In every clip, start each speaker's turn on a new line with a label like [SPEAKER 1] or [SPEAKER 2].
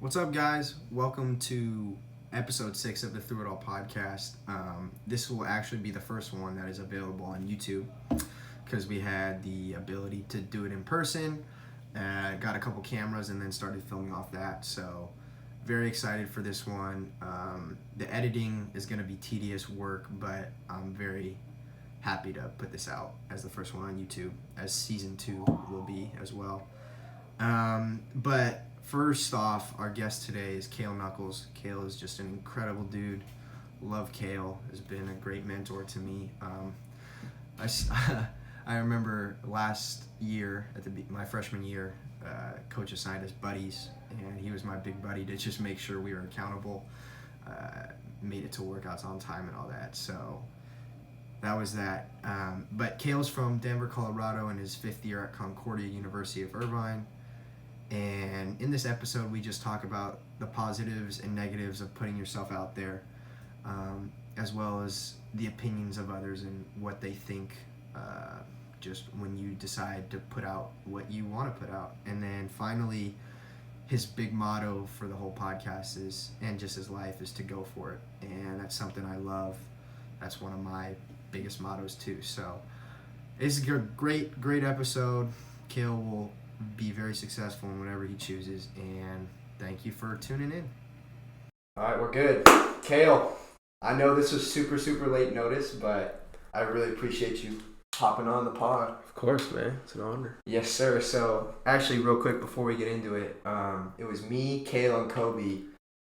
[SPEAKER 1] What's up, guys? Welcome to episode 6 of the Thru It All Podcast. This will actually be the first one that is available on YouTube because we had the ability to do it in person. Got a couple cameras and then started filming off that. So very excited for this one. The editing is going to be tedious work, but I'm very happy to put this out as the first one on YouTube, as season 2 will be as well. But first off, our guest today is Kale Knuckles. Kale is just an incredible dude. Love Kale. Has been a great mentor to me. I remember last year, my freshman year, coach assigned us buddies, and he was my big buddy to just make sure we were accountable, made it to workouts on time and all that. So that was that. But Kale's from Denver, Colorado, in his 5th year at Concordia University of Irvine. And in this episode, we just talk about the positives and negatives of putting yourself out there, as well as the opinions of others and what they think just when you decide to put out what you want to put out. And then finally, his big motto for the whole podcast is, and just his life, is to go for it. And that's something I love. That's one of my biggest mottos too. So it's a great episode. Kale will be very successful in whatever he chooses, and thank you for tuning in. All right, we're good. Kale, I know this was super late notice, but I really appreciate you hopping on the pod.
[SPEAKER 2] Of course, man. It's an honor.
[SPEAKER 1] Yes, sir. So actually, real quick before we get into it, it was me, Kale, and Kobe,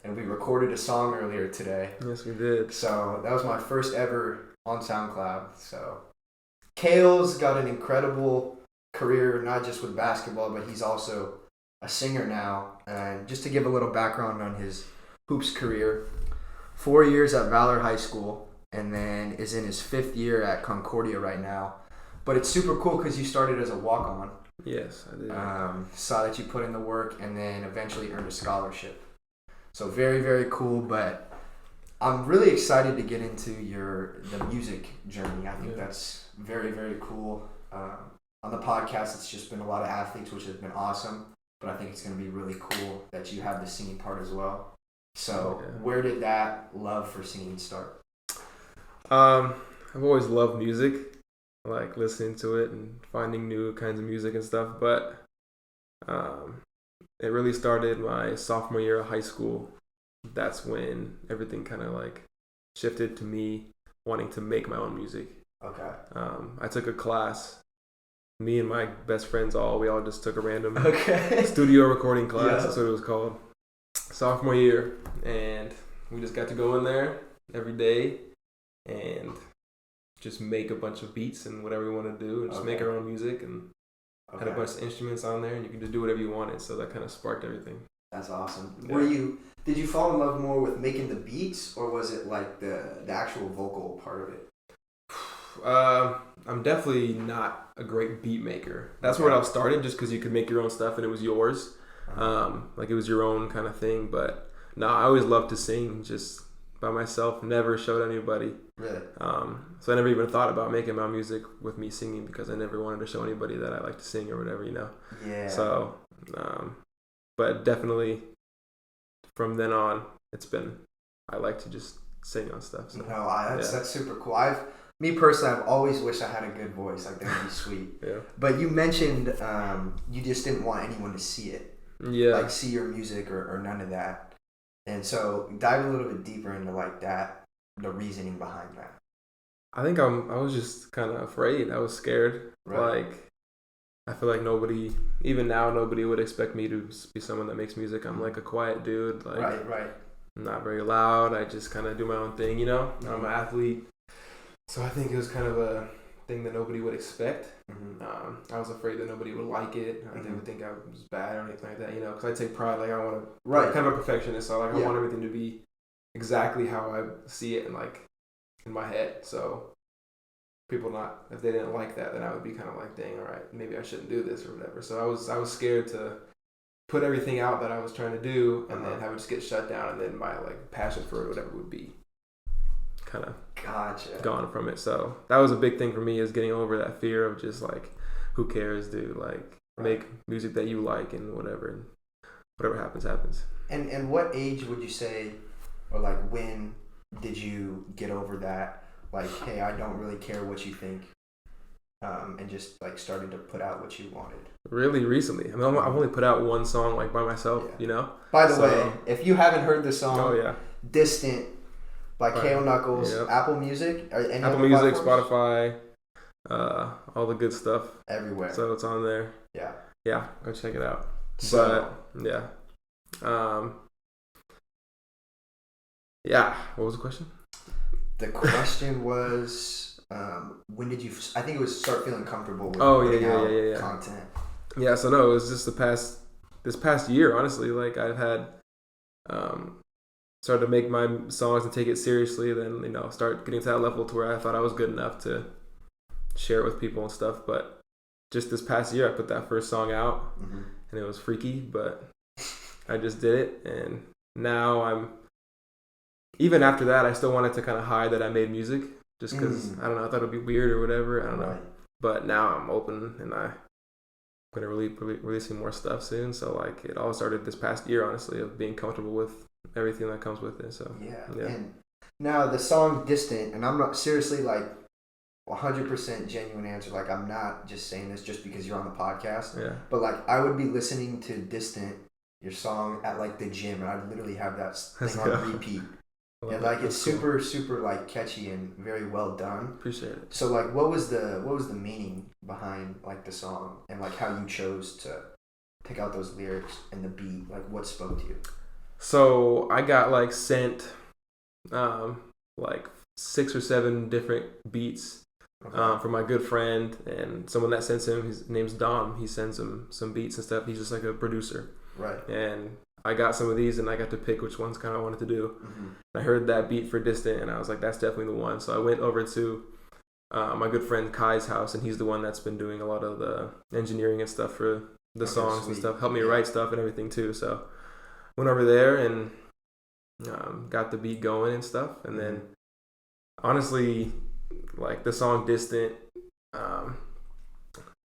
[SPEAKER 1] and we recorded a song earlier today.
[SPEAKER 2] Yes, we did.
[SPEAKER 1] So that was my first ever on SoundCloud. So Kale's got an incredible career, not just with basketball, but he's also a singer now. And just to give a little background on his hoops career, 4 years at Valor High School, and then is in his 5th year at Concordia right now. But it's super cool because you started as a walk-on.
[SPEAKER 2] Yes, I did.
[SPEAKER 1] Saw that you put in the work and then eventually earned a scholarship. So very cool. But I'm really excited to get into the music journey. I think that's very cool. On the podcast, it's just been a lot of athletes, which has been awesome. But I think it's going to be really cool that you have the singing part as well. So where did that love for singing start?
[SPEAKER 2] I've always loved music, like listening to it and finding new kinds of music and stuff. But it really started my sophomore year of high school. That's when everything kind of like shifted to me wanting to make my own music.
[SPEAKER 1] Okay.
[SPEAKER 2] I took a class. Me and my best friends we all just took a random
[SPEAKER 1] Okay.
[SPEAKER 2] studio recording class.
[SPEAKER 1] Yeah.
[SPEAKER 2] That's what it was called. Sophomore year. And we just got to go in there every day and just make a bunch of beats and whatever we want to do and just make our own music, and had a bunch of instruments on there, and you can just do whatever you wanted. So that kind of sparked everything.
[SPEAKER 1] That's awesome.
[SPEAKER 2] Yeah.
[SPEAKER 1] Did you fall in love more with making the beats, or was it like the actual vocal part of it?
[SPEAKER 2] I'm definitely not a great beat maker. That's where it all started, just because you could make your own stuff and it was yours. Like it was your own kind of thing. But no, I always loved to sing just by myself. Never showed anybody.
[SPEAKER 1] Really?
[SPEAKER 2] So I never even thought about making my music with me singing, because I never wanted to show anybody that I like to sing or whatever,
[SPEAKER 1] Yeah.
[SPEAKER 2] So, but definitely from then on, I like to just sing on stuff. So.
[SPEAKER 1] No, that's super cool. Me personally, I've always wished I had a good voice. Like, that would be sweet.
[SPEAKER 2] Yeah.
[SPEAKER 1] But you mentioned you just didn't want anyone to see it.
[SPEAKER 2] Yeah.
[SPEAKER 1] Like, see your music or none of that. And so dive a little bit deeper into like that, the reasoning behind that.
[SPEAKER 2] I think I was just kind of afraid. I was scared.
[SPEAKER 1] Right.
[SPEAKER 2] Like, I feel like even now, nobody would expect me to be someone that makes music. I'm like a quiet dude. Like,
[SPEAKER 1] Right.
[SPEAKER 2] I'm not very loud. I just kind of do my own thing,
[SPEAKER 1] Mm-hmm.
[SPEAKER 2] I'm an athlete. So I think it was kind of a thing that nobody would expect.
[SPEAKER 1] Mm-hmm.
[SPEAKER 2] I was afraid that nobody would like it. They would think I was bad or anything like that, because I take pride. Like, I want to,
[SPEAKER 1] Right.
[SPEAKER 2] kind of a perfectionist. So like, I want everything to be exactly how I see it and like in my head. So if they didn't like that, then I would be kind of like, dang, all right, maybe I shouldn't do this or whatever. So I was scared to put everything out that I was trying to do, and then have it just get shut down, and then my like passion for it, whatever, would be kind of gone from it. So that was a big thing for me, is getting over that fear of just like, who cares, dude? Like, make music that you like and whatever. whatever happens, happens.
[SPEAKER 1] And what age would you say, or like when did you get over that? Like, hey, I don't really care what you think, and just like started to put out what you wanted.
[SPEAKER 2] Really recently. I mean, I've only put out one song like by myself, you know.
[SPEAKER 1] By the way, if you haven't heard the song, "Distant" by Kale Knuckles, Apple Music,
[SPEAKER 2] Apple Music, Spotify, all the good stuff
[SPEAKER 1] everywhere.
[SPEAKER 2] So it's on there. Yeah, go check it out.
[SPEAKER 1] So,
[SPEAKER 2] but yeah, what was the question?
[SPEAKER 1] The question was, when did you? I think it was start feeling comfortable with content.
[SPEAKER 2] Yeah, so no, it was just this past year, honestly. Like I've had started to make my songs and take it seriously. Then start getting to that level to where I thought I was good enough to share it with people and stuff. But just this past year, I put that first song out, and it was freaky, but I just did it, and now even after that, I still wanted to kind of hide that I made music, just because I don't know, I thought it'd be weird or whatever. I don't know, but now I'm open, and I'm gonna releasing more stuff soon. So like, it all started this past year, honestly, of being comfortable with everything that comes with it. So yeah.
[SPEAKER 1] And now the song "Distant," and I'm not seriously like 100% genuine answer. Like, I'm not just saying this just because you're on the podcast.
[SPEAKER 2] Yeah.
[SPEAKER 1] But like, I would be listening to "Distant," your song, at like the gym, and I'd literally have that thing on repeat. And like, it's super, super like catchy and very well done.
[SPEAKER 2] Appreciate it.
[SPEAKER 1] So like, what was the meaning behind like the song, and like how you chose to pick out those lyrics and the beat? Like, what spoke to you?
[SPEAKER 2] So I got like sent like 6 or 7 different beats from my good friend and someone that sends him. His name's Dom. He sends him some beats and stuff. He's just like a producer.
[SPEAKER 1] Right.
[SPEAKER 2] And I got some of these, and I got to pick which ones kind of I wanted to do. I heard that beat for "Distant," and I was like, that's definitely the one. So I went over to my good friend Kai's house, and he's the one that's been doing a lot of the engineering and stuff for the songs and stuff. Helped me write stuff and everything too. So went over there and got the beat going and stuff. And then honestly, like the song "Distant"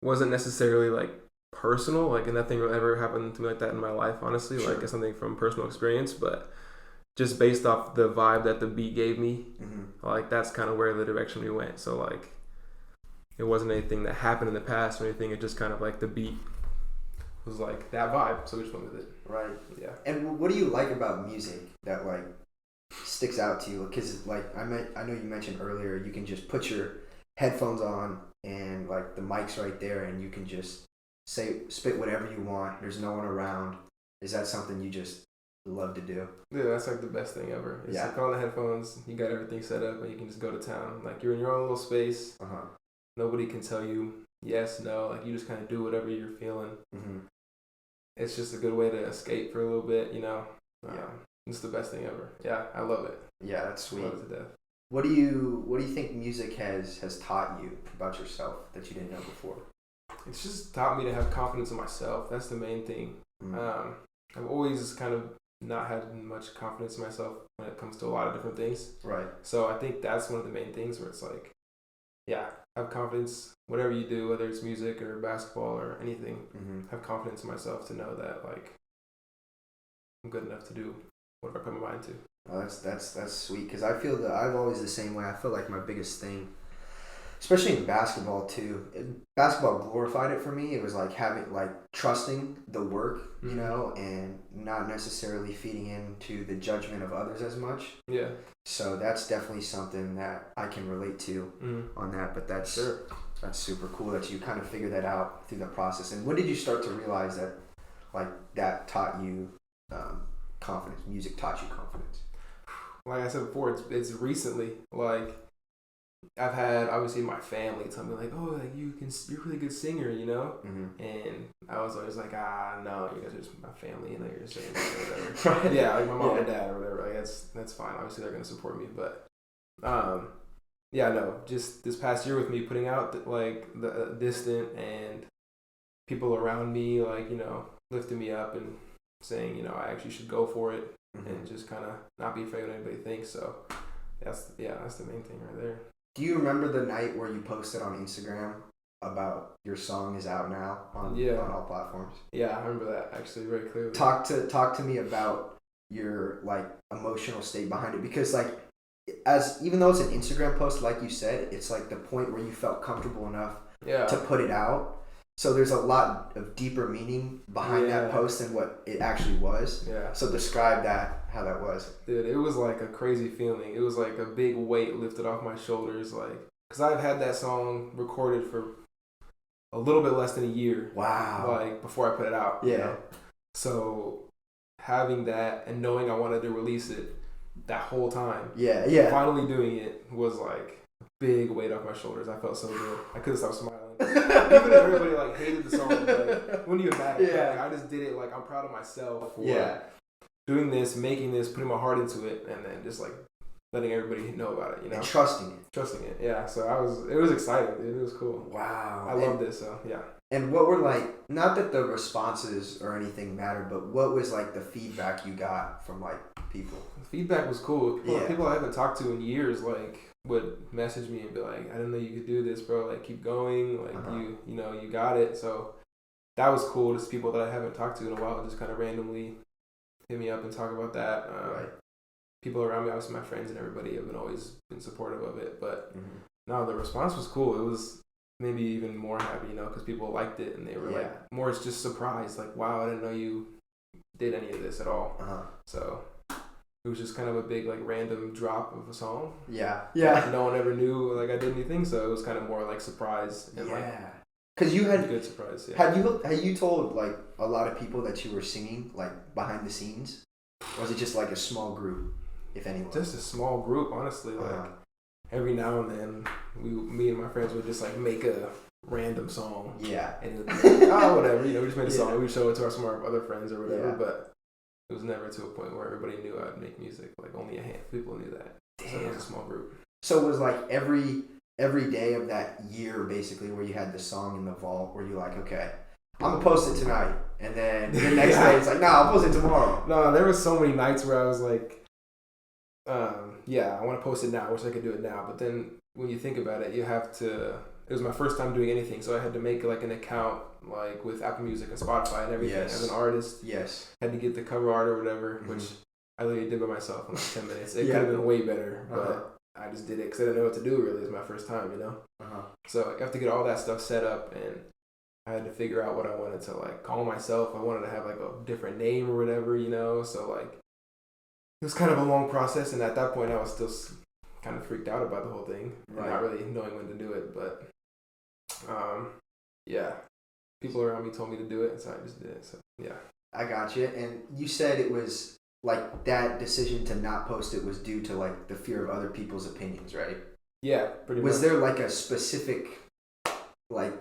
[SPEAKER 2] wasn't necessarily like personal, like, and nothing will ever happen to me like that in my life, honestly. Sure. Like, it's something from personal experience, but just based off the vibe that the beat gave me, like, that's kind of where the direction we went. So like, it wasn't anything that happened in the past or anything. It just kind of like the beat was like that vibe, so we just went with it.
[SPEAKER 1] Right.
[SPEAKER 2] Yeah.
[SPEAKER 1] And what do you like about music that like sticks out to you? Because like, I know you mentioned earlier, you can just put your headphones on and like the mic's right there, and you can just spit whatever you want. There's no one around. Is that something you just love to do?
[SPEAKER 2] Yeah, that's like the best thing ever. It's like on the headphones, you got everything set up, and you can just go to town. Like, you're in your own little space. Nobody can tell you yes, no. Like, you just kind of do whatever you're feeling. It's just a good way to escape for a little bit, It's the best thing ever. Yeah, I love it.
[SPEAKER 1] Yeah, that's sweet.
[SPEAKER 2] I love it to death.
[SPEAKER 1] What do you think music has taught you about yourself that you didn't know before?
[SPEAKER 2] It's just taught me to have confidence in myself. That's the main thing. I've always kind of not had much confidence in myself when it comes to a lot of different things.
[SPEAKER 1] Right.
[SPEAKER 2] So I think that's one of the main things where it's like, have confidence, whatever you do, whether it's music or basketball or anything, have confidence in myself to know that like I'm good enough to do whatever I put my mind to.
[SPEAKER 1] Oh, that's sweet, because I feel that I'm always the same way. I feel like my biggest thing, especially in basketball too, basketball glorified it for me. It was like trusting the work, and not necessarily feeding into the judgment of others as much.
[SPEAKER 2] Yeah.
[SPEAKER 1] So that's definitely something that I can relate to on that. But that's super cool that you kind of figured that out through the process. And when did you start to realize that like that taught you confidence? Music taught you confidence?
[SPEAKER 2] Like I said before, it's recently. Like, I've had obviously my family tell me like, oh, like you're a really good singer, and I was always like, no, you guys are just my family, you're just saying whatever. Right. Yeah, like my mom and dad or whatever. Like that's fine. Obviously they're gonna support me, but just this past year with me putting out like the Distant, and people around me like lifting me up and saying I actually should go for it, and just kind of not be afraid of what anybody thinks. So that's the main thing right there.
[SPEAKER 1] Do you remember the night where you posted on Instagram about your song is out now on all platforms.
[SPEAKER 2] Yeah, I remember that actually very clearly.
[SPEAKER 1] Talk to me about your like emotional state behind it, because like even though it's an Instagram post, like you said, it's like the point where you felt comfortable enough to put it out. So there's a lot of deeper meaning behind that post than what it actually was.
[SPEAKER 2] Yeah.
[SPEAKER 1] So describe how that was.
[SPEAKER 2] Dude, it was like a crazy feeling. It was like a big weight lifted off my shoulders, like, because I've had that song recorded for a little bit less than a year.
[SPEAKER 1] Wow.
[SPEAKER 2] Like, before I put it out.
[SPEAKER 1] Yeah.
[SPEAKER 2] You know? So having that and knowing I wanted to release it that whole time.
[SPEAKER 1] Yeah.
[SPEAKER 2] Finally doing it was like a big weight off my shoulders. I felt so good. I couldn't stop smiling. Even if everybody like hated the song, like, wouldn't even matter.
[SPEAKER 1] Yeah.
[SPEAKER 2] Like, I just did it. Like, I'm proud of myself for doing this, making this, putting my heart into it, and then just like letting everybody know about it. You know,
[SPEAKER 1] and trusting it.
[SPEAKER 2] Yeah. So it was exciting, dude. It was cool.
[SPEAKER 1] Wow.
[SPEAKER 2] I loved it. So yeah.
[SPEAKER 1] And what were like, not that the responses or anything mattered, but what was like the feedback you got from like people?
[SPEAKER 2] The feedback was cool. People I haven't talked to in years, like, would message me and be like, I didn't know you could do this, bro. Like, keep going. Like, you know, you got it. So that was cool. Just people that I haven't talked to in a while just kind of randomly hit me up and talk about that. People around me, obviously my friends and everybody, have always been supportive of it. But no, the response was cool. It was maybe even more happy, you know, because people liked it and they were like more just surprised. Like, wow, I didn't know you did any of this at all. So it was just kind of a big like random drop of a song.
[SPEAKER 1] Yeah.
[SPEAKER 2] No one ever knew like I did anything, so it was kind of more like surprise and like
[SPEAKER 1] because you had
[SPEAKER 2] good surprise.
[SPEAKER 1] Yeah. Had you told like a lot of people that you were singing like behind the scenes? Or was it just like a small group, if anyone?
[SPEAKER 2] Just a small group, honestly. Like every now and then, me and my friends would just like make a random song.
[SPEAKER 1] Yeah.
[SPEAKER 2] And it would be like, whatever, you know, we just made a song. We'd show it to some of our other friends or whatever, but it was never to a point where everybody knew I'd make music. Like, only a handful of people knew that. Damn. So it was a small group.
[SPEAKER 1] So it was like every day of that year, basically, where you had the song in the vault, where you're like, okay, I'm going to post it tonight. And then the next day, it's like, nah, I'll post it tomorrow.
[SPEAKER 2] No, there were so many nights where I was like, I want to post it now. I wish I could do it now. But then when you think about it, you have to... It was my first time doing anything, so I had to make like an account like with Apple Music and Spotify and everything as an artist. Yes. Had to get the cover art or whatever, which I literally did by myself in like 10 minutes. It could have been way better, but I just did it because I didn't know what to do really. It was my first time, you know? So I have to get all that stuff set up, and I had to figure out what I wanted to like call myself. I wanted to have like a different name or whatever, you know? So like it was kind of a long process, and at that point I was still kind of freaked out about the whole thing, not really knowing when to do it, but people around me told me to do it, so I just did it. So yeah,
[SPEAKER 1] I got you. And you said it was like that decision to not post it was due to like the fear of other people's opinions, right?
[SPEAKER 2] Yeah, pretty much.
[SPEAKER 1] Was there like a specific like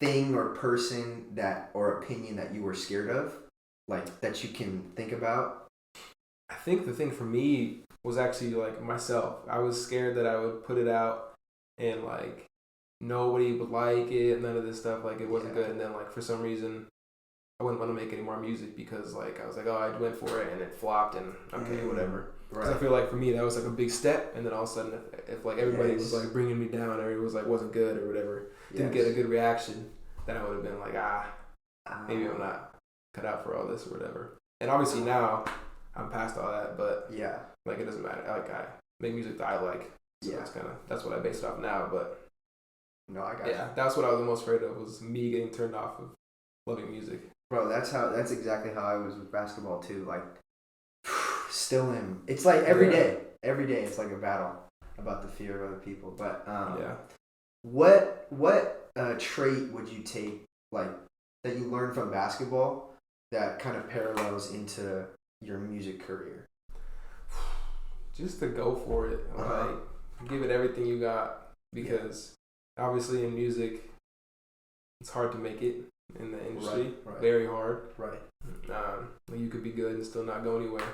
[SPEAKER 1] thing or person or opinion that you were scared of, like that you can think about?
[SPEAKER 2] I think the thing for me was actually like myself. I was scared that I would put it out and like nobody would like it, none of this stuff, like it wasn't good, and then like for some reason I wouldn't want to make any more music because like I was like, oh, I went for it and it flopped and okay, whatever. Because I feel like for me that was like a big step, and then all of a sudden if like everybody was like bringing me down, or it was like wasn't good or whatever, didn't get a good reaction, then I would have been like, maybe I'm not cut out for all this or whatever. And obviously now I'm past all that, but like it doesn't matter. Like I make music that I like, so that's what I base it off now. But
[SPEAKER 1] no, I got you.
[SPEAKER 2] That's what I was the most afraid of, was me getting turned off of loving music.
[SPEAKER 1] Bro, that's exactly how I was with basketball too. Like, still am. It's like every day it's like a battle about the fear of other people. But what trait would you take like that you learned from basketball that kind of parallels into your music career?
[SPEAKER 2] Just to go for it, like give it everything you got, because obviously in music it's hard to make it in the industry, very hard. You could be good and still not go anywhere.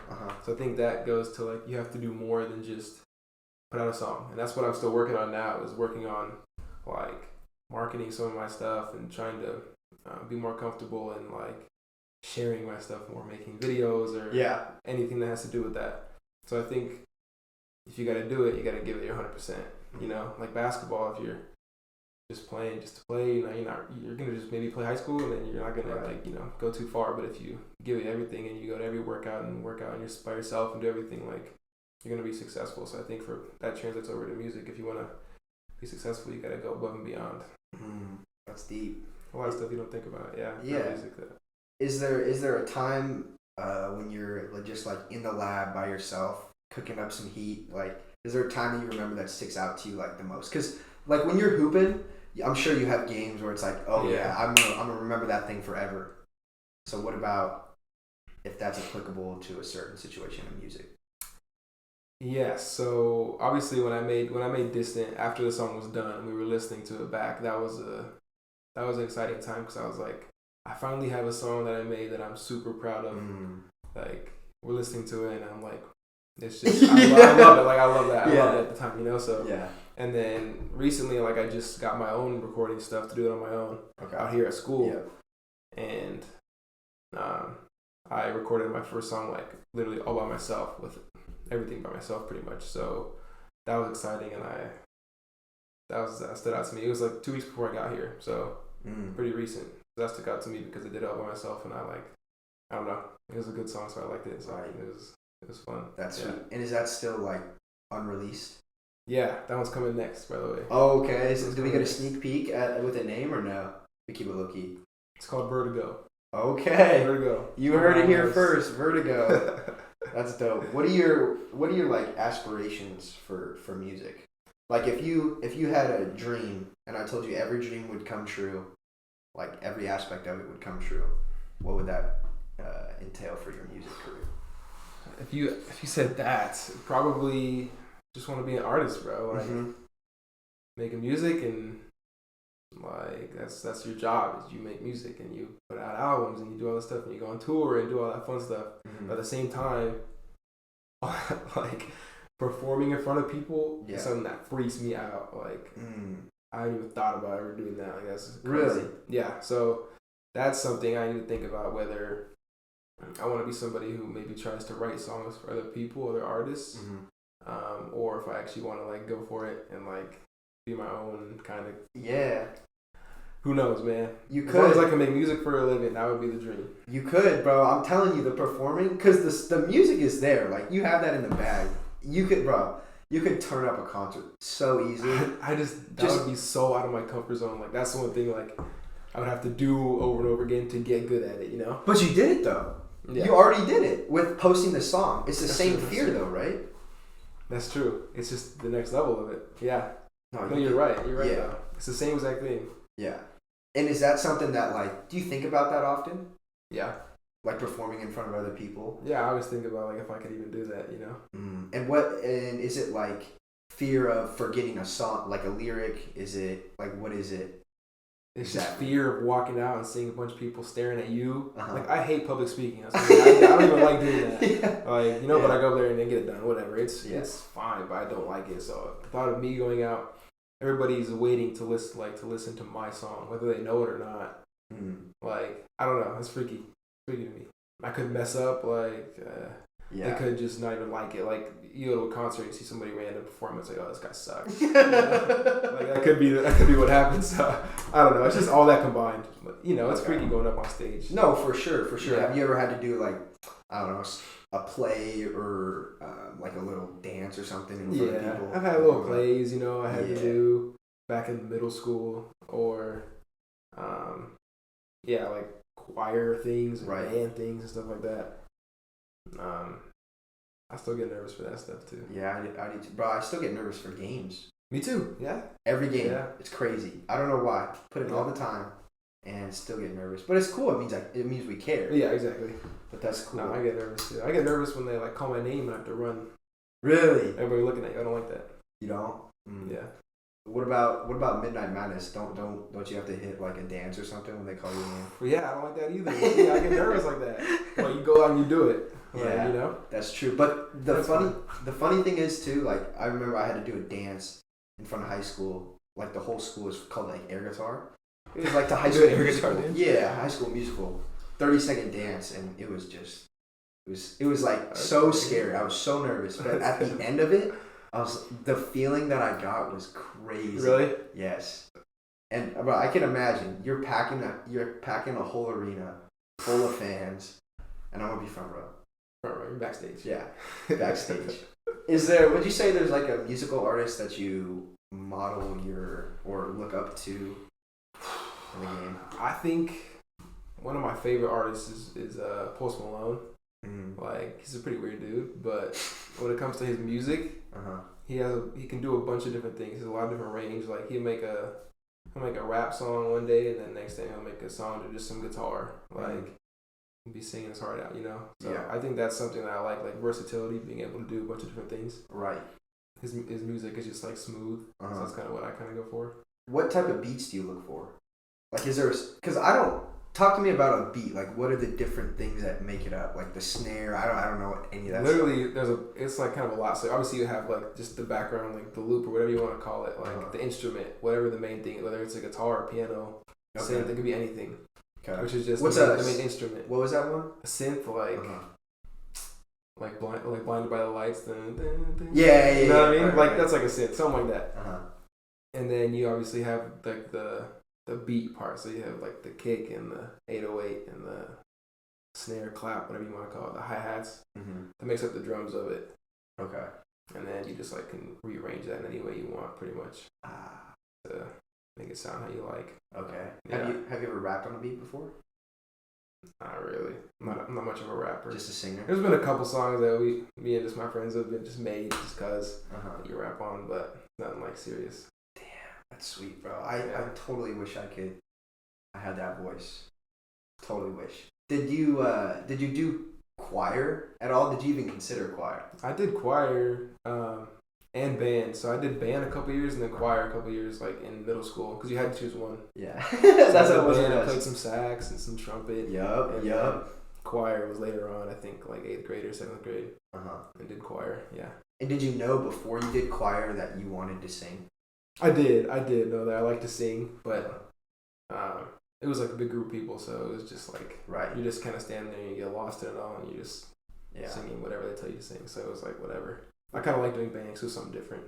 [SPEAKER 2] So I think that goes to like you have to do more than just put out a song, and that's what I'm still working on now. Is working on like marketing some of my stuff and trying to be more comfortable and like sharing my stuff more, making videos or anything that has to do with that. So I think if you got to do it, you got to give it your 100%. You know, like basketball, if you're just playing just to play. You know, you're gonna just maybe play high school, and then you're not gonna go too far. But if you give it everything and you go to every workout and you're by yourself and do everything, like, you're gonna be successful. So I think for that translates over to music. If you wanna be successful, you gotta go above and beyond.
[SPEAKER 1] That's deep.
[SPEAKER 2] A lot of stuff you don't think about. Yeah. Music.
[SPEAKER 1] Is there a time when you're just like in the lab by yourself cooking up some heat? Like, is there a time that you remember that sticks out to you like the most? Because like when you're hooping, I'm sure you have games where it's like, oh yeah, I'm gonna remember that thing forever. So what about if that's applicable to a certain situation in music?
[SPEAKER 2] Yeah, so obviously when I made Distant, after the song was done, we were listening to it back. That was an exciting time because I was like, I finally have a song that I made that I'm super proud of. Like, we're listening to it and I'm like, it's just I love it. Like, I love that. I loved it at the time, you know. So yeah. And then recently, like, I just got my own recording stuff to do it on my own out here at school. Yeah. And I recorded my first song like literally all by myself with everything by myself pretty much. So that was exciting, and that stood out to me. It was like 2 weeks before I got here, so pretty recent. So that stuck out to me because I did it all by myself, and I don't know, it was a good song, so I liked it. So it was fun. That's sweet.
[SPEAKER 1] And is that still like unreleased?
[SPEAKER 2] Yeah, that one's coming next, by the way.
[SPEAKER 1] Oh, okay. So do we get a sneak peek with a name or no? We keep it low key.
[SPEAKER 2] It's called Vertigo.
[SPEAKER 1] Okay.
[SPEAKER 2] Vertigo.
[SPEAKER 1] You heard it here first. Vertigo. That's dope. What are your like aspirations for music? Like if you had a dream and I told you every dream would come true, like every aspect of it would come true, what would that entail for your music career?
[SPEAKER 2] If you said that, probably just want to be an artist, bro. Like making music, and like that's your job, is you make music and you put out albums and you do all this stuff and you go on tour and do all that fun stuff. But at the same time, like performing in front of people is something that freaks me out. Like I haven't even thought about ever doing that. Like, that's crazy.
[SPEAKER 1] Really?
[SPEAKER 2] Yeah. So that's something I need to think about, whether I want to be somebody who maybe tries to write songs for other people, other artists, or if I actually want to like go for it and like be my own kind of.
[SPEAKER 1] Yeah.
[SPEAKER 2] Who knows, man?
[SPEAKER 1] You could.
[SPEAKER 2] As long as I can make music for a living, that would be the dream. You
[SPEAKER 1] could, bro. I'm telling you, the performing, because the music is there. Like, you have that in the bag. You could turn up a concert so easily.
[SPEAKER 2] That would be so out of my comfort zone. Like, that's the one thing, like, I would have to do over and over again to get good at it, you know?
[SPEAKER 1] But you did it, though. Yeah. You already did it with posting the song. It's the same fear, though, right?
[SPEAKER 2] That's true. It's just the next level of it. Yeah. No, you're right. You're right, though. It's the same exact thing.
[SPEAKER 1] Yeah. And is that something that, like, do you think about that often?
[SPEAKER 2] Yeah.
[SPEAKER 1] Like performing in front of other people?
[SPEAKER 2] Yeah, I always think about, like, if I could even do that, you know?
[SPEAKER 1] And is it, like, fear of forgetting a song, like a lyric? Is it, like, what is it?
[SPEAKER 2] It's just fear of walking out and seeing a bunch of people staring at you. Like, I hate public speaking. I don't even like doing that. Yeah. Like, you know, but I go up there and then get it done, whatever. It's fine, but I don't like it. So the thought of me going out, everybody's waiting to listen to my song, whether they know it or not. Like, I don't know. It's freaky to me. I could mess up. Like, they could just not even like it. Like, you go to a concert and see somebody random perform, it's like, oh, this guy sucks. Like, that could be what happens. So, I don't know. It's just all that combined. But, you know, it's freaky going up on stage.
[SPEAKER 1] No, for sure. Yeah. Have you ever had to do, like, I don't know, a play or like a little dance or something in front of people?
[SPEAKER 2] I've had little plays, you know, I had to do back in middle school, or like choir things and band things and stuff like that. I still get nervous for that stuff too.
[SPEAKER 1] Yeah, I do too. Bro, I still get nervous for games.
[SPEAKER 2] Me too. Yeah.
[SPEAKER 1] Every game. Yeah. It's crazy. I don't know why. Put it all the time and still get nervous. But it's cool. It means we care.
[SPEAKER 2] Yeah, exactly.
[SPEAKER 1] But that's cool.
[SPEAKER 2] No, I get nervous too. I get nervous when they like call my name and I have to run.
[SPEAKER 1] Really?
[SPEAKER 2] Everybody looking at you. I don't like that.
[SPEAKER 1] You don't?
[SPEAKER 2] Yeah.
[SPEAKER 1] What about Midnight Madness? Don't you have to hit like a dance or something when they call your name?
[SPEAKER 2] Well, yeah, I don't like that either. Yeah, I get nervous like that. Well, you go out and you do it.
[SPEAKER 1] Yeah,
[SPEAKER 2] you know?
[SPEAKER 1] That's true. But the funny thing is too, like, I remember I had to do a dance in front of high school. Like, the whole school was called like air guitar. It was like the high school musical. Yeah, high school musical. 30-second dance, and it was just it was like so scary. I was so nervous. But at the end of it, the feeling that I got was crazy.
[SPEAKER 2] Really?
[SPEAKER 1] Yes. But I can imagine you're packing a whole arena full of fans, and I'm gonna be front row.
[SPEAKER 2] Front row, backstage.
[SPEAKER 1] Yeah, backstage. Would you say there's like a musical artist that you model or look up to in the game?
[SPEAKER 2] I think one of my favorite artists is Post Malone. Like, he's a pretty weird dude, but when it comes to his music, he can do a bunch of different things. He has a lot of different range. Like, he'll make a rap song one day, and then next day he'll make a song to just some guitar. Like, he'll be singing his heart out, you know? So yeah. I think that's something that I like versatility, being able to do a bunch of different things.
[SPEAKER 1] Right.
[SPEAKER 2] His music is just, like, smooth. So that's kind of what I kind of go for.
[SPEAKER 1] What type of beats do you look for? Like, is there... Because I don't... Talk to me about a beat. Like, what are the different things that make it up? Like the snare. I don't know what any of that.
[SPEAKER 2] Literally, it's like kind of a lot. So obviously you have like just the background, like the loop or whatever you want to call it, like the instrument, whatever the main thing, whether it's a guitar or piano, synth, it could be anything. Okay. Which is just the main instrument.
[SPEAKER 1] What was that one?
[SPEAKER 2] A synth, like blinded by the lights.
[SPEAKER 1] Yeah.
[SPEAKER 2] You know what I mean? Like that's like a synth, something like that. And then you obviously have like the beat part, so you have like the kick and the 808 and the snare clap, whatever you want to call it, the hi-hats. That makes up the drums of it. Okay. And then you just like can rearrange that in any way you want, pretty much, to make it sound how you like. Okay.
[SPEAKER 1] Yeah. Have you ever rapped on a beat before?
[SPEAKER 2] Not really. I'm not much of a rapper.
[SPEAKER 1] Just a singer?
[SPEAKER 2] There's been a couple songs that me and just my friends have been just made just because you rap on, but nothing like serious.
[SPEAKER 1] That's sweet, bro. I totally wish I had that voice. Totally wish. Did you do choir at all? Did you even consider choir?
[SPEAKER 2] I did choir and band. So I did band a couple years and then choir a couple years, like in middle school, because you had to choose one. Yeah, that's what it was. I played some sax and some trumpet. Yup. Choir was later on, I think, like 8th grade or 7th grade. And did choir. Yeah.
[SPEAKER 1] And did you know before you did choir that you wanted to sing?
[SPEAKER 2] I did know that I like to sing, but it was like a big group of people, so it was just like you just kind of stand there and you get lost in it all, and you just singing whatever they tell you to sing. So it was like whatever. I kind of like doing bands, so it was something different.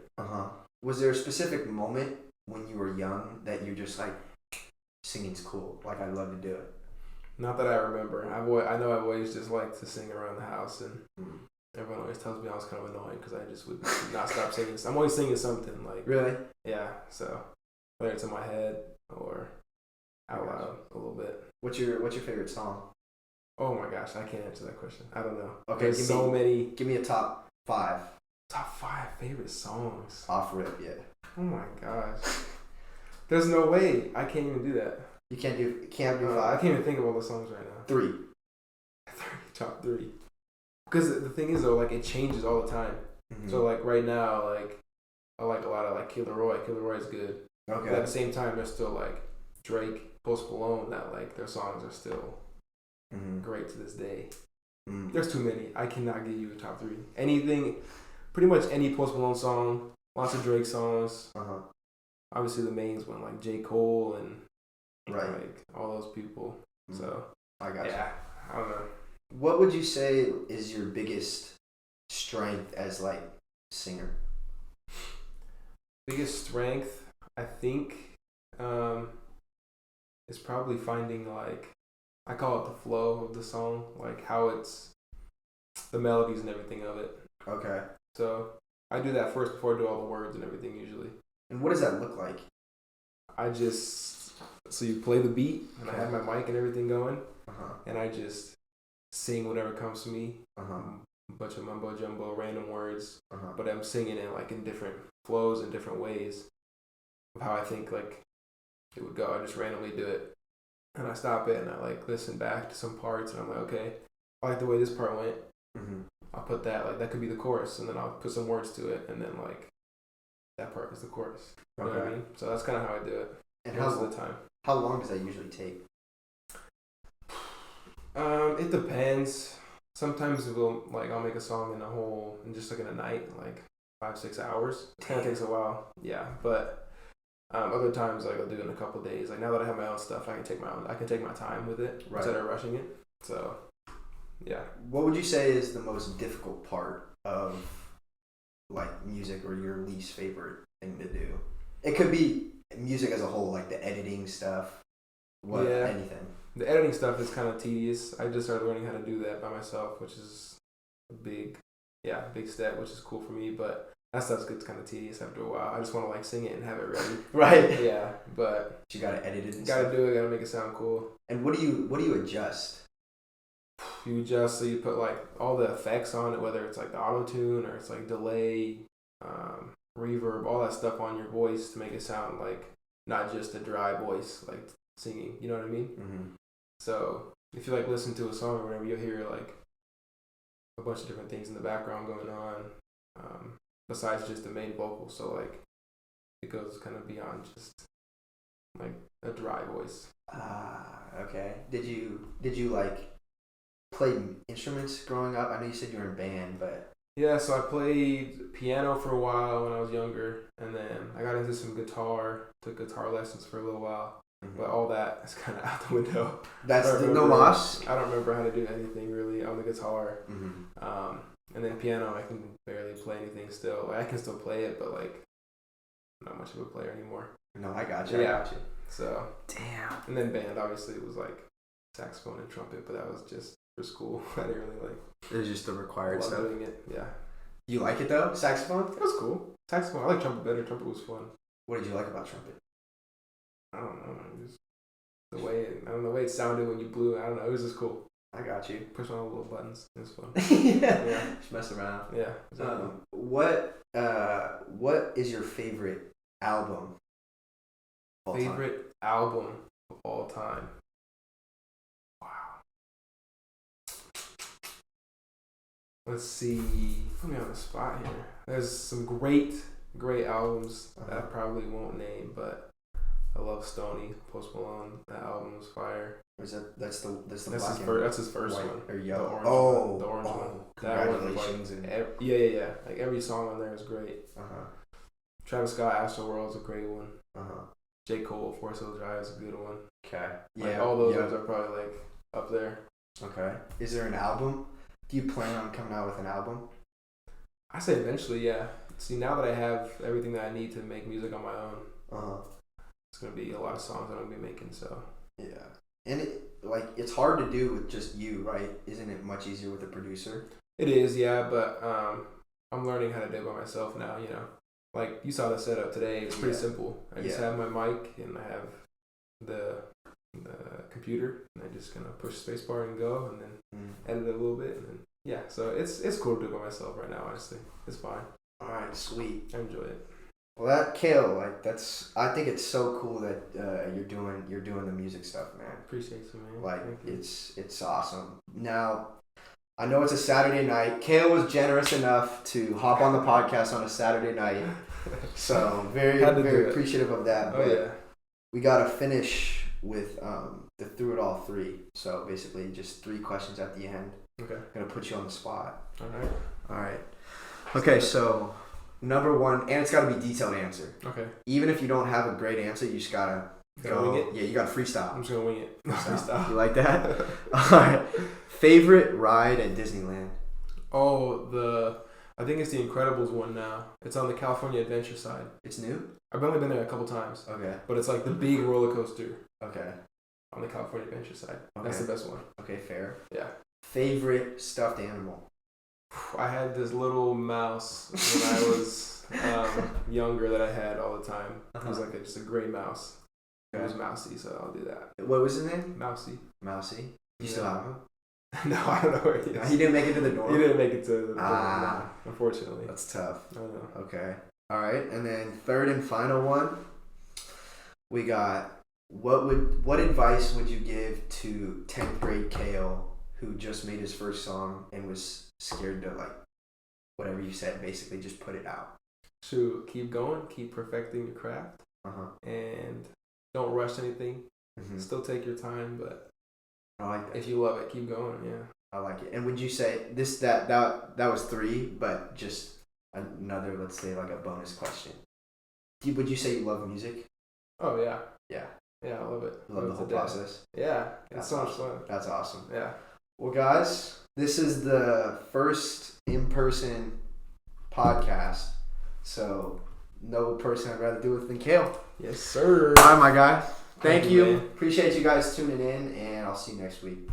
[SPEAKER 1] Was there a specific moment when you were young that you just like singing's cool? Like I'd love to do it.
[SPEAKER 2] Not that I remember. I know I've always just liked to sing around the house, and everyone always tells me I was kind of annoying because I just would not stop singing. I'm always singing something like.
[SPEAKER 1] Really?
[SPEAKER 2] Yeah. So whether it's in my head or out loud a little bit.
[SPEAKER 1] What's your favorite song?
[SPEAKER 2] Oh my gosh, I can't answer that question. I don't know.
[SPEAKER 1] Okay,
[SPEAKER 2] there's so many.
[SPEAKER 1] Give me a top 5.
[SPEAKER 2] Top 5 favorite songs.
[SPEAKER 1] Off rip, yeah.
[SPEAKER 2] Oh my gosh. There's no way I can't even do that.
[SPEAKER 1] You can't do 5?
[SPEAKER 2] I can't even think of all the songs right now.
[SPEAKER 1] 3.
[SPEAKER 2] Top 3. Because the thing is though, like it changes all the time. So like right now, like I like a lot of like Kid Leroy. Kid Leroy is good. Okay. But at the same time, there's still like Drake, Post Malone, that like their songs are still great to this day. There's too many. I cannot give you a top 3. Anything, pretty much any Post Malone song, lots of Drake songs. Obviously the mains one like J. Cole and like all those people. So
[SPEAKER 1] I got you.
[SPEAKER 2] Yeah, I don't know.
[SPEAKER 1] What would you say is your biggest strength as like singer?
[SPEAKER 2] Biggest strength, I think, is probably finding like, I call it the flow of the song, like how it's the melodies and everything of it. Okay. So I do that first before I do all the words and everything usually.
[SPEAKER 1] And what does that look like?
[SPEAKER 2] So you play the beat and I have my mic and everything going, and I just sing whatever comes to me. A bunch of mumbo jumbo, random words, but I'm singing it like in different flows and different ways of how I think like it would go. I just randomly do it, and I stop it and I like listen back to some parts, and I'm like, okay, I like the way this part went. I'll put that, like that could be the chorus, and then I'll put some words to it, and then like that part is the chorus. You know what I mean? So that's kind of how I do it. And most of the time.
[SPEAKER 1] How long does that usually take?
[SPEAKER 2] It depends. Sometimes I'll make a song in just like in a night, like 5-6 hours. It kind of takes a while. Yeah, but other times like I'll do it in a couple of days. Like now that I have my own stuff, I can take my time with it instead of rushing it. So, yeah.
[SPEAKER 1] What would you say is the most difficult part of like music, or your least favorite thing to do? It could be music as a whole, like the editing stuff, anything.
[SPEAKER 2] The editing stuff is kind of tedious. I just started learning how to do that by myself, which is a big step, which is cool for me. But that stuff gets kind of tedious after a while. I just want to like sing it and have it ready.
[SPEAKER 1] Right.
[SPEAKER 2] Yeah, but
[SPEAKER 1] you gotta edit it.
[SPEAKER 2] Gotta do it. Gotta make it sound cool.
[SPEAKER 1] And what do you adjust?
[SPEAKER 2] You adjust, so you put like all the effects on it, whether it's like the auto tune or it's like delay, reverb, all that stuff on your voice to make it sound like not just a dry voice like singing. You know what I mean? Mm-hmm. So if you like listen to a song or whatever, you'll hear like a bunch of different things in the background going on, besides just the main vocal. So like it goes kind of beyond just like a dry voice.
[SPEAKER 1] Okay. Did you like play instruments growing up? I know you said you were in band, but
[SPEAKER 2] yeah. So I played piano for a while when I was younger, and then I got into some guitar. Took guitar lessons for a little while. Mm-hmm. But all that is kind of out the window.
[SPEAKER 1] That's no mas.
[SPEAKER 2] I don't remember how to do anything really on the guitar. Mm-hmm. And then piano, I can barely play anything still. Like, I can still play it, but like, not much of a player anymore.
[SPEAKER 1] No, I got you.
[SPEAKER 2] Yeah.
[SPEAKER 1] I got you.
[SPEAKER 2] So.
[SPEAKER 1] Damn.
[SPEAKER 2] And then band, obviously, it was like saxophone and trumpet, but that was just for school. I didn't really like.
[SPEAKER 1] It was just the required stuff.
[SPEAKER 2] Doing it. Yeah.
[SPEAKER 1] You like it though? Saxophone?
[SPEAKER 2] It was cool. Saxophone. I like trumpet better. Trumpet was fun.
[SPEAKER 1] What did you like about trumpet?
[SPEAKER 2] I don't know. Just the way it sounded when you blew. I don't know. It was just cool.
[SPEAKER 1] I got you.
[SPEAKER 2] Push on all the little buttons. It was fun.
[SPEAKER 1] Yeah. Just mess around.
[SPEAKER 2] Yeah. Exactly.
[SPEAKER 1] What is your favorite album?
[SPEAKER 2] Album of all time. Wow. Let's see. Put me on the spot here. There's some great albums that I probably won't name, but I love Stoney, Post Malone. That album was fire.
[SPEAKER 1] Is that that's his
[SPEAKER 2] first
[SPEAKER 1] white
[SPEAKER 2] one.
[SPEAKER 1] Or yellow.
[SPEAKER 2] The orange one.
[SPEAKER 1] Congratulations.
[SPEAKER 2] That one, yeah. Like every song on there is great. Travis Scott, Astroworld is a great one. J. Cole, Forest Hill Drive is a good one.
[SPEAKER 1] Okay.
[SPEAKER 2] Like, all those ones are probably like up there.
[SPEAKER 1] Okay. Is there an album? Do you plan on coming out with an album?
[SPEAKER 2] I say eventually, yeah. See, now that I have everything that I need to make music on my own, it's gonna be a lot of songs that I'm gonna be making. So
[SPEAKER 1] yeah, and it's hard to do with just you, right? Isn't it much easier with a producer?
[SPEAKER 2] It is, yeah, but I'm learning how to do it by myself now. You know, like you saw the setup today. It's pretty simple. I just have my mic and I have the computer, and I just kind of push spacebar and go, and then edit it a little bit, and then so it's cool to do it by myself right now. Honestly, it's fine.
[SPEAKER 1] All right, sweet.
[SPEAKER 2] I enjoy it.
[SPEAKER 1] Well, Kale, I think it's so cool that you're doing the music stuff, man.
[SPEAKER 2] Appreciate you, man.
[SPEAKER 1] Like it's awesome. Now, I know it's a Saturday night. Kale was generous enough to hop on the podcast on a Saturday night, so very appreciative of that. But we gotta finish with the Thru It All 3. So basically, just 3 questions at the end.
[SPEAKER 2] Okay.
[SPEAKER 1] Gonna put you on the spot.
[SPEAKER 2] All right.
[SPEAKER 1] Okay, so number 1, and it's got to be detailed answer.
[SPEAKER 2] Okay.
[SPEAKER 1] Even if you don't have a great answer, you just gotta go.
[SPEAKER 2] Wing it?
[SPEAKER 1] Yeah, you gotta freestyle.
[SPEAKER 2] I'm just gonna wing it. Freestyle.
[SPEAKER 1] You like that? All right. Favorite ride at Disneyland?
[SPEAKER 2] I think it's the Incredibles one now. It's on the California Adventure side.
[SPEAKER 1] It's new?
[SPEAKER 2] I've only been there a couple times.
[SPEAKER 1] Okay.
[SPEAKER 2] But it's like the big roller coaster.
[SPEAKER 1] Okay.
[SPEAKER 2] On the California Adventure side.
[SPEAKER 1] Okay.
[SPEAKER 2] That's the best one.
[SPEAKER 1] Okay, fair.
[SPEAKER 2] Yeah.
[SPEAKER 1] Favorite stuffed animal?
[SPEAKER 2] I had this little mouse when I was younger that I had all the time. It was like just a gray mouse. Okay. It was Mousy, so I'll do that.
[SPEAKER 1] What was his name?
[SPEAKER 2] Mousy.
[SPEAKER 1] You still have him?
[SPEAKER 2] No, I don't know where he is.
[SPEAKER 1] He didn't make it to the door?
[SPEAKER 2] He didn't make it to the door, unfortunately.
[SPEAKER 1] That's tough.
[SPEAKER 2] I know.
[SPEAKER 1] Okay. All right, and then third and final one, we got what advice would you give to 10th grade Kale who just made his first song and was scared to, like, whatever you said, basically just put it out?
[SPEAKER 2] To keep going, keep perfecting your craft, and don't rush anything. Still take your time, but
[SPEAKER 1] I like that.
[SPEAKER 2] If you love it, keep going. Yeah,
[SPEAKER 1] I like it. And would you say that was 3, but just another, let's say, like a bonus question? Would you say you love music?
[SPEAKER 2] Oh yeah.
[SPEAKER 1] Yeah,
[SPEAKER 2] I love it.
[SPEAKER 1] Love the whole process.
[SPEAKER 2] Yeah, it's so much fun.
[SPEAKER 1] That's awesome.
[SPEAKER 2] Yeah.
[SPEAKER 1] Well, guys, this is the first in-person podcast, so no person I'd rather do it than Kale.
[SPEAKER 2] Yes, sir.
[SPEAKER 1] All right, my guy. Thank you.
[SPEAKER 2] Man.
[SPEAKER 1] Appreciate you guys tuning in, and I'll see you next week.